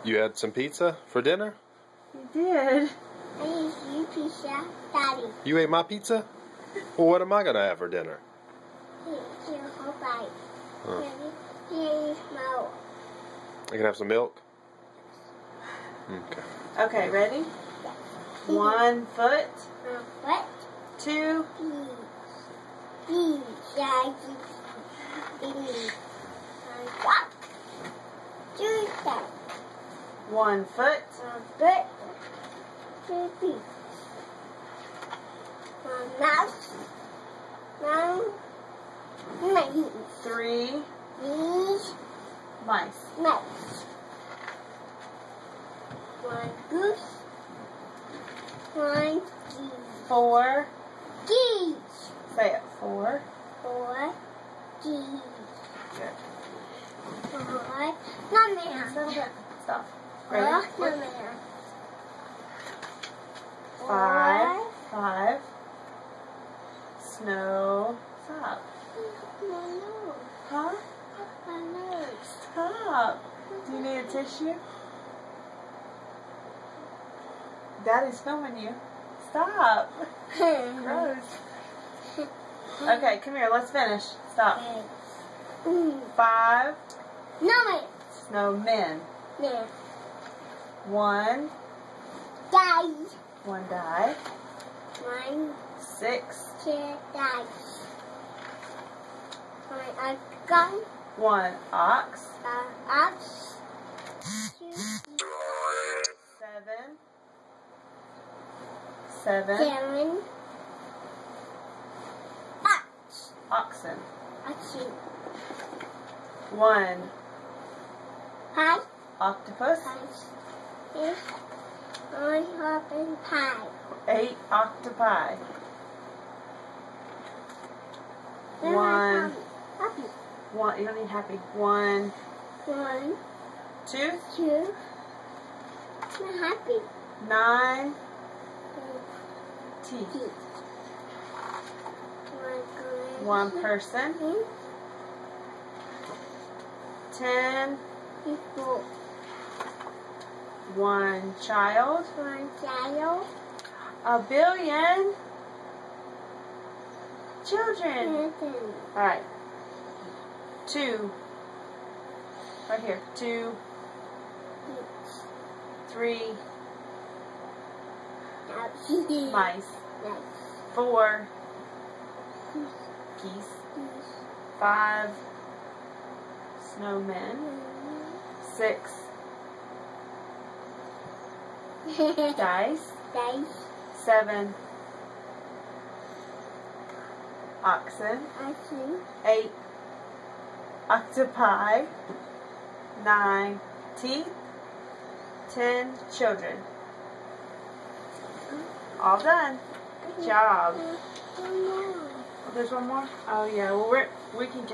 You had some pizza for dinner? You did. I ate your pizza, Daddy. You ate my pizza? Well, what am I going to have for dinner? Here's your whole bite. Huh. Here's milk. I can have some milk? Okay. Okay, ready? 1 foot. What? 2. Daddy. Walk. 2 steps. 1 foot. Foot. 2 feet. 1 mouse. 1 mice. 3 These mice. mice. 1 goose. 1 geese. 4. Geese. Say it. 4. 4 geese. Good. 4 snowman. Stop. 4 Ready? snowman. 5. Snow. Stop. No. Huh? No. Stop. Do you need a tissue? Daddy's filming you. Stop. Gross. Okay, come here. Let's finish. Stop. 5 Snowman. snowmen. Man. 1 Die. 1 die. 1 6 die. 1 gun. 1 ox. Ox. 7 7 ox. oxen. Oxen. 1 Pie. octopus. Fish. 1 open pie. 8 octopi. 1 Happy. 1 you don't need happy. 1 1 tooth. 2 not happy. 9 teeth. 1 person. 10 People. 1 child. 1 child. 1 billion children. Alright. 2 right here. 2 3 mice. 4 geese. 5 snowmen. 6 dice. 7 oxen. 8 octopi. 9 teeth. 10 children. All done. Good job. There's one more? Oh yeah, well we can get